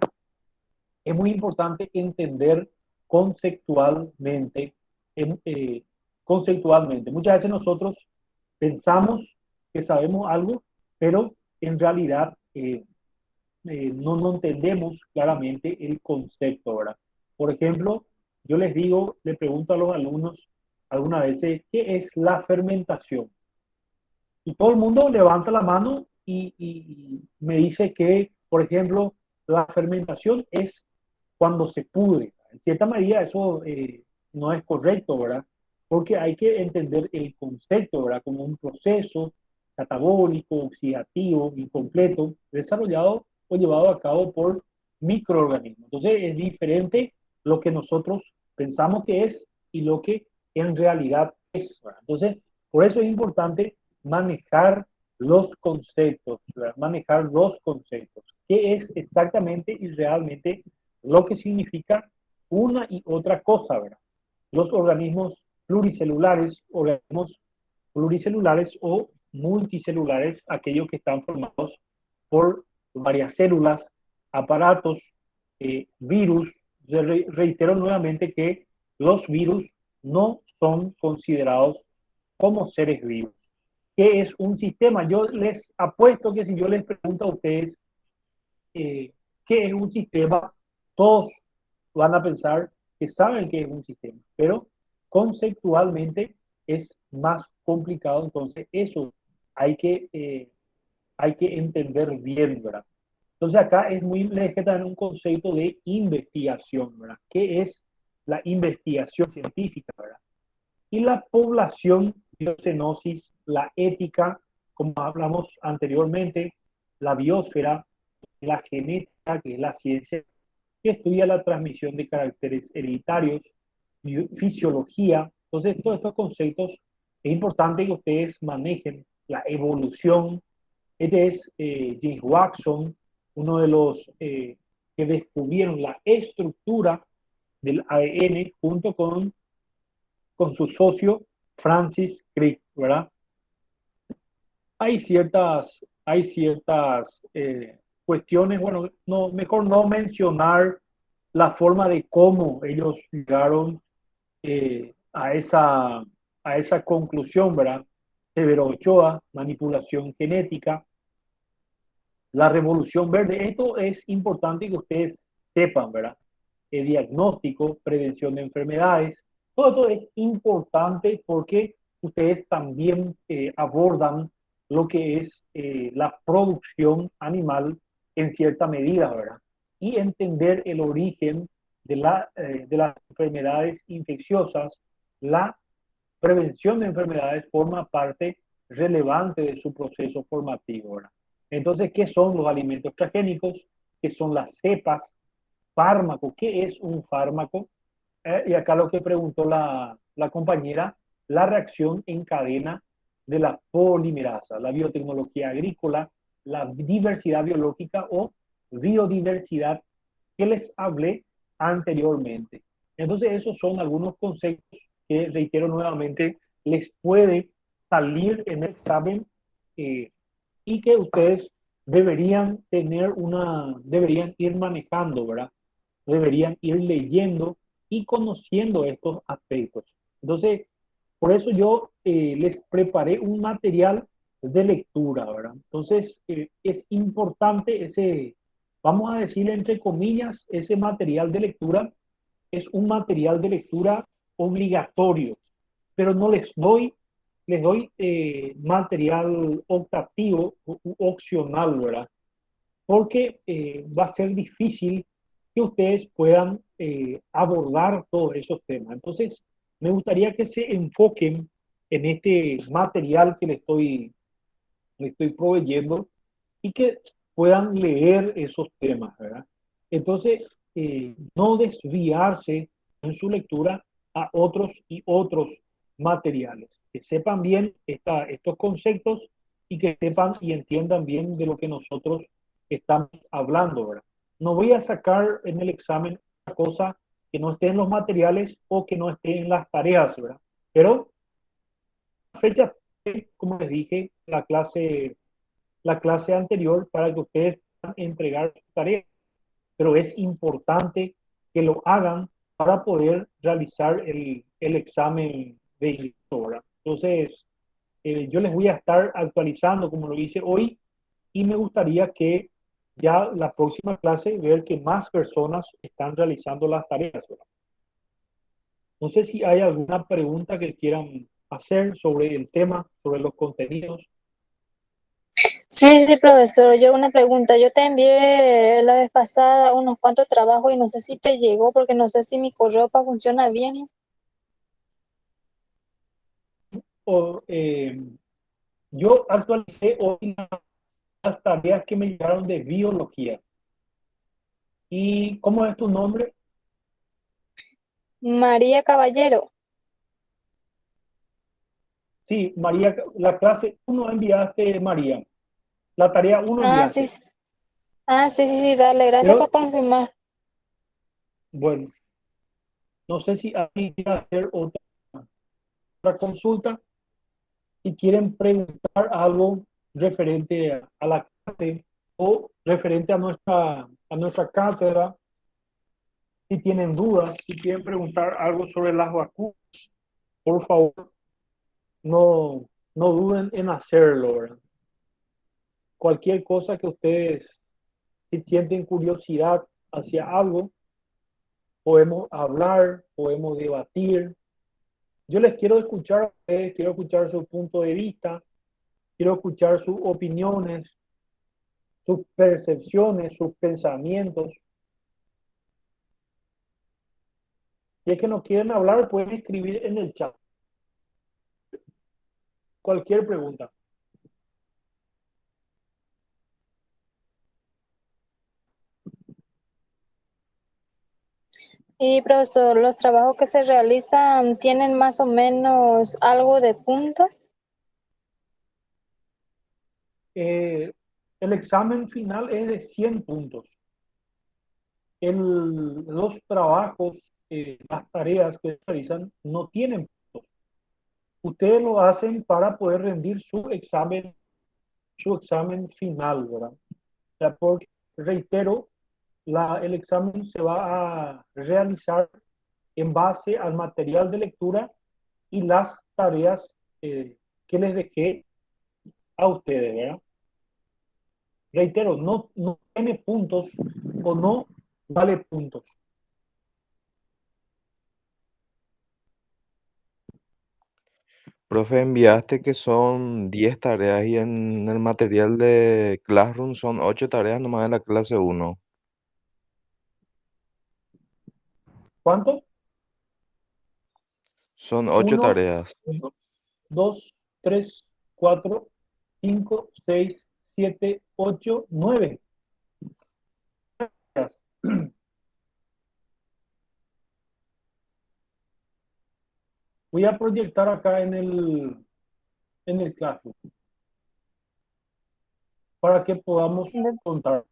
Es muy importante entender conceptualmente, conceptualmente. Muchas veces nosotros pensamos que sabemos algo, pero en realidad no entendemos claramente el concepto, ¿verdad? Por ejemplo, yo les digo, le pregunto a los alumnos algunas veces, ¿qué es la fermentación? Y todo el mundo levanta la mano y me dice que, por ejemplo, la fermentación es cuando se pudre. En cierta medida eso no es correcto, ¿verdad? Porque hay que entender el concepto, ¿verdad? Como un proceso catabólico, oxidativo, incompleto, desarrollado o llevado a cabo por microorganismos. Entonces es diferente lo que nosotros pensamos que es y lo que en realidad es, ¿verdad? Entonces, por eso es importante manejar los conceptos, ¿verdad? Manejar los conceptos. ¿Qué es exactamente y realmente lo que significa una y otra cosa, ¿verdad? Los organismos pluricelulares o multicelulares, aquellos que están formados por varias células, aparatos, virus. Reitero nuevamente que los virus no son considerados como seres vivos. ¿Qué es un sistema? Yo les apuesto que si yo les pregunto a ustedes qué es un sistema, todos van a pensar que saben qué es un sistema, pero conceptualmente es más complicado, entonces eso hay que entender bien, ¿verdad? Entonces acá es muy también un concepto de investigación, ¿verdad? ¿Qué es la investigación científica, ¿verdad? Y la población, biocenosis, la ética, como hablamos anteriormente, la biosfera, la genética, que es la ciencia que estudia la transmisión de caracteres hereditarios, fisiología. Entonces, todos estos conceptos es importante que ustedes manejen la evolución. Este es James Watson, uno de los que descubrieron la estructura del ADN junto con su socio Francis Crick, ¿verdad? Hay ciertas cuestiones, bueno, no, mejor no mencionar la forma de cómo ellos llegaron a esa conclusión, ¿verdad? Severo Ochoa, manipulación genética, la revolución verde. Esto es importante que ustedes sepan, ¿verdad? El diagnóstico, prevención de enfermedades. Todo esto es importante porque ustedes también abordan lo que es la producción animal en cierta medida, ¿verdad? Y entender el origen de las enfermedades infecciosas, la prevención de enfermedades forma parte relevante de su proceso formativo, ¿verdad? Entonces, ¿qué son los alimentos transgénicos? ¿Qué son las cepas? Fármaco, ¿qué es un fármaco? Y acá lo que preguntó la compañera, la reacción en cadena de la polimerasa, la biotecnología agrícola, la diversidad biológica o biodiversidad que les hablé anteriormente. Entonces, esos son algunos conceptos que, reitero nuevamente, les puede salir en el examen y que ustedes deberían ir manejando, ¿verdad? Deberían ir leyendo y conociendo estos aspectos. Entonces, por eso yo les preparé un material de lectura, ¿verdad? Entonces, es importante vamos a decirle entre comillas, ese material de lectura es un material de lectura obligatorio, pero no les doy material optativo u opcional, ¿verdad? Porque va a ser difícil que ustedes puedan abordar todos esos temas. Entonces, me gustaría que se enfoquen en este material que le estoy proveyendo y que puedan leer esos temas, ¿verdad? Entonces, no desviarse en su lectura a otros y otros materiales, que sepan bien estos conceptos y que sepan y entiendan bien de lo que nosotros estamos hablando, ¿verdad? No voy a sacar en el examen una cosa que no esté en los materiales o que no esté en las tareas, ¿verdad? Pero fecha, como les dije, la clase anterior para que ustedes puedan entregar su tarea, pero es importante que lo hagan para poder realizar el examen de ingreso, ¿verdad? Entonces, yo les voy a estar actualizando como lo hice hoy y me gustaría que ya la próxima clase ver que más personas están realizando las tareas, ¿verdad? No sé si hay alguna pregunta que quieran hacer sobre el tema, sobre los contenidos. Sí, sí, profesor, yo una pregunta. Yo te envié la vez pasada unos cuantos trabajos y no sé si te llegó porque no sé si mi correo funciona bien. O, yo actualicé hoy las tareas que me llegaron de biología. ¿Y cómo es tu nombre? María Caballero. Sí, María, la clase uno enviaste, María. La tarea uno Ah, sí, enviaste. sí. Ah, sí, sí, sí, dale, gracias Pero, por confirmar. bueno, no sé si alguien quiere hacer otra consulta. Si quieren preguntar algo referente a la clase o referente a nuestra cátedra, si tienen dudas, si quieren preguntar algo sobre las vacunas, por favor, no duden en hacerlo, ¿verdad? Cualquier cosa que ustedes, si sienten curiosidad hacia algo, podemos hablar, podemos debatir. Yo les quiero escuchar a ustedes, quiero escuchar su punto de vista, quiero escuchar sus opiniones, sus percepciones, sus pensamientos. Si es que no quieren hablar, pueden escribir en el chat cualquier pregunta. Y profesor, ¿los trabajos que se realizan tienen más o menos algo de punto? Eh, el examen final es de 100 puntos. Los trabajos, las tareas que realizan no tienen puntos. Ustedes lo hacen para poder rendir su examen final, ¿verdad? O sea, porque, reitero, el examen se va a realizar en base al material de lectura y las tareas que les dejé a ustedes, ¿verdad? Reitero, no tiene puntos o no vale puntos. Profe, enviaste que son 10 tareas y en el material de Classroom son 8 tareas nomás en la clase uno. ¿Cuánto? Son 8 Uno, tareas. 2, 3, 4, 5, 6, 7, 8, 9. Voy a proyectar acá en el Classroom para que podamos contar.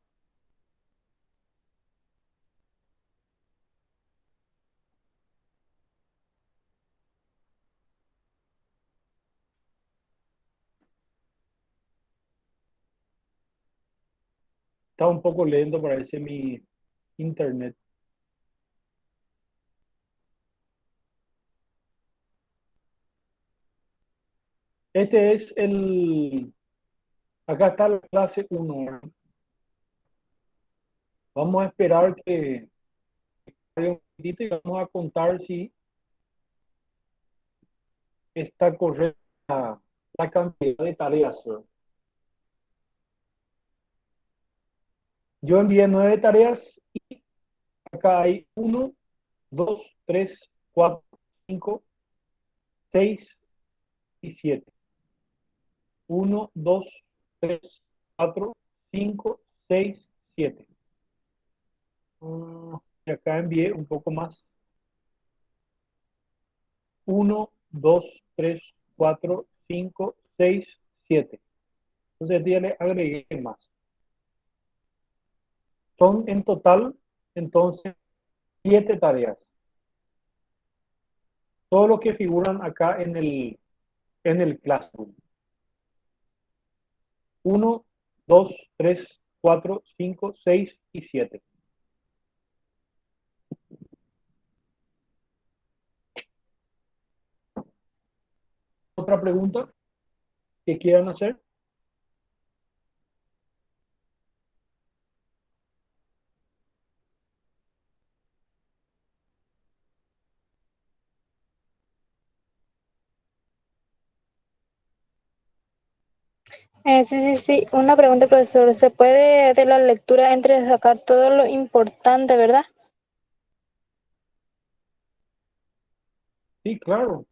Está un poco lento, parece mi internet. Este es acá está la clase 1. Vamos a esperar que vaya un poquitito y vamos a contar si está correcta la cantidad de tareas. Yo envié 9 tareas y acá hay 1, 2, 3, 4, 5, 6 y 7. 1, 2, 3, 4, 5, 6, 7. Y acá envié un poco más. 1, 2, 3, 4, 5, 6, 7. Entonces ya le agregué más. Son en total, entonces, 7 tareas. Todo lo que figuran acá en el Classroom. 1, 2, 3, 4, 5, 6 y 7. ¿Otra pregunta que quieran hacer? Sí, sí, sí. Una pregunta, profesor. ¿Se puede de la lectura entre sacar todo lo importante, verdad? Sí, claro.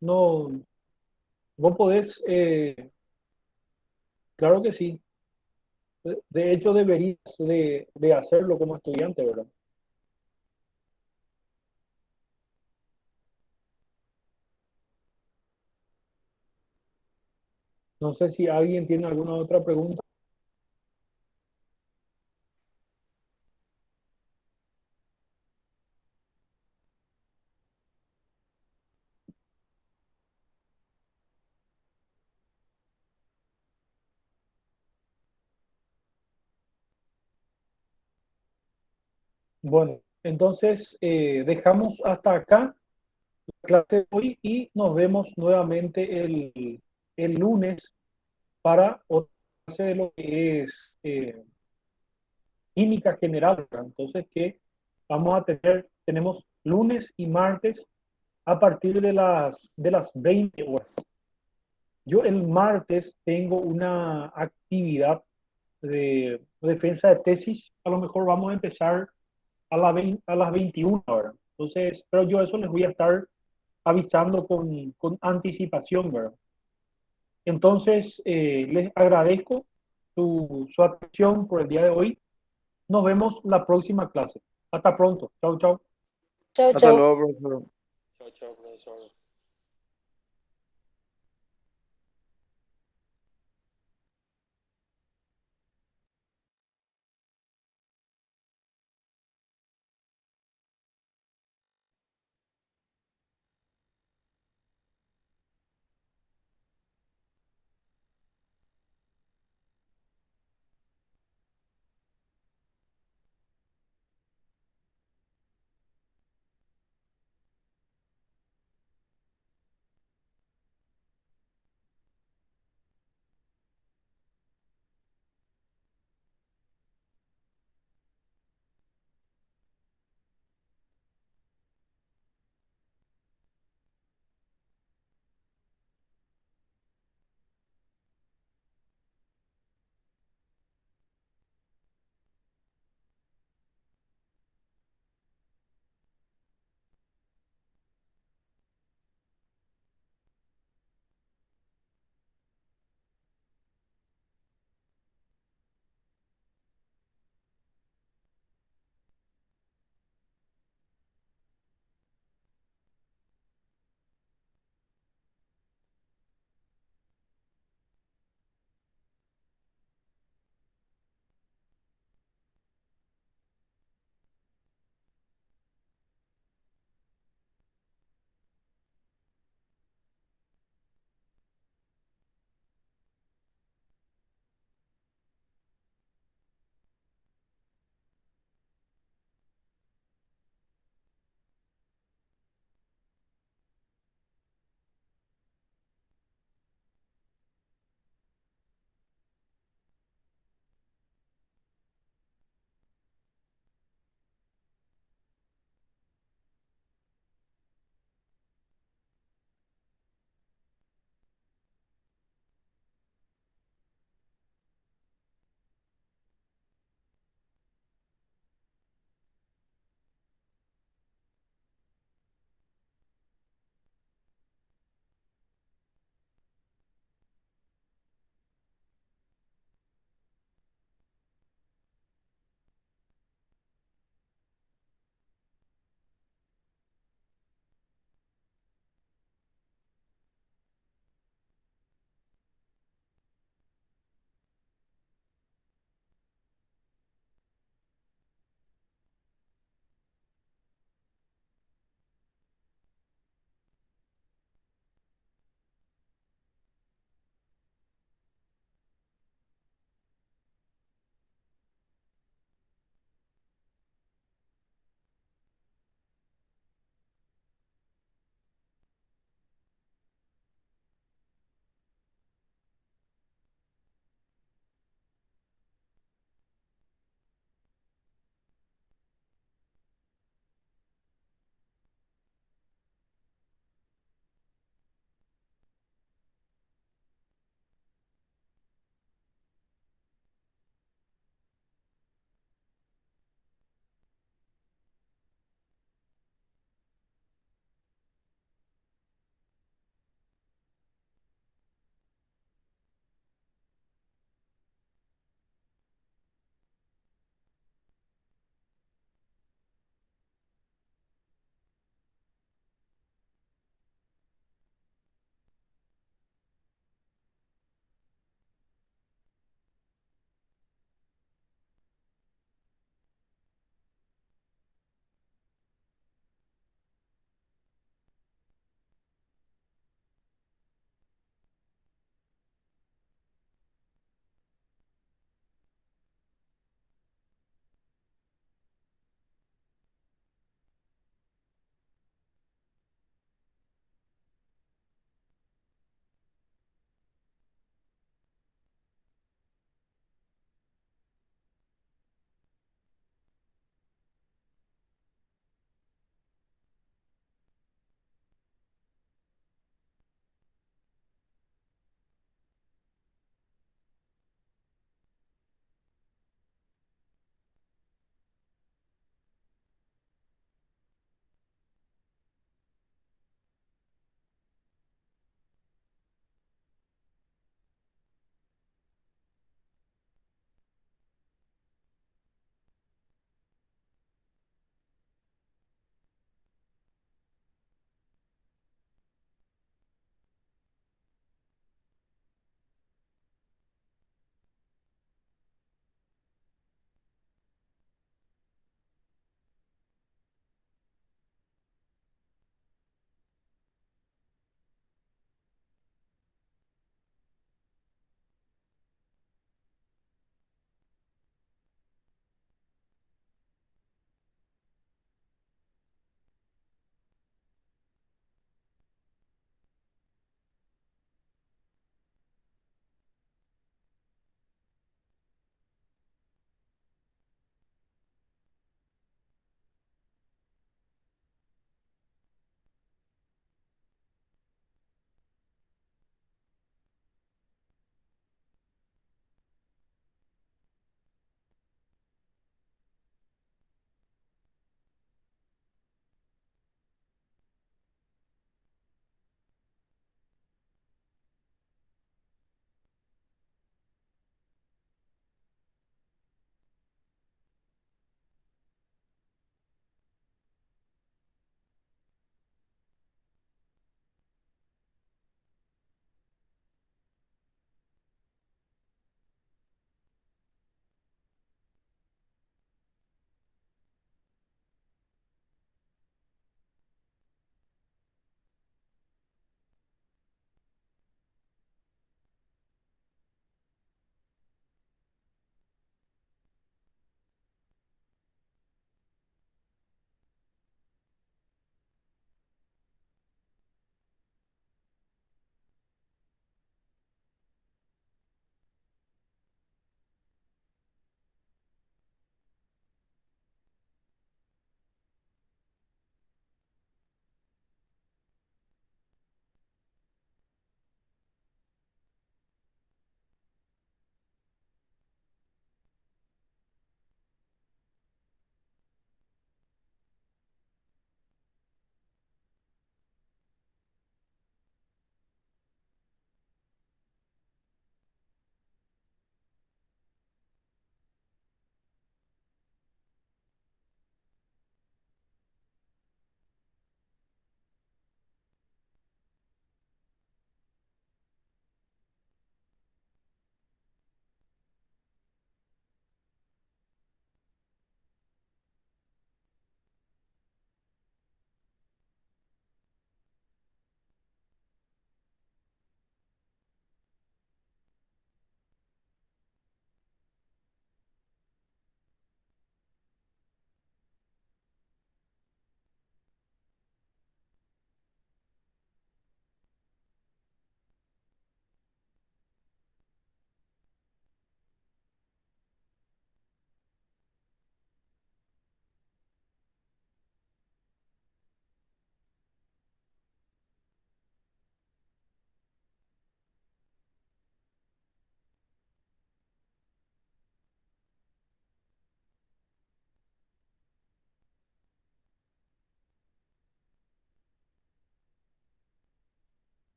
No, vos podés, claro que sí. De hecho, deberías de hacerlo como estudiante, ¿verdad? No sé si alguien tiene alguna otra pregunta. Bueno, entonces dejamos hasta acá la clase de hoy y nos vemos nuevamente el lunes para otra clase de lo que es química general, ¿verdad? Entonces, que vamos a tenemos lunes y martes a partir de las 20 horas. Yo el martes tengo una actividad de defensa de tesis, a lo mejor vamos a empezar a las 21 horas. Entonces, pero yo eso les voy a estar avisando con anticipación, ¿verdad? Entonces, les agradezco su atención por el día de hoy. Nos vemos la próxima clase. Hasta pronto. Chao, chao. Chau, Hasta chau. luego, profesor. Chao, chao, profesor.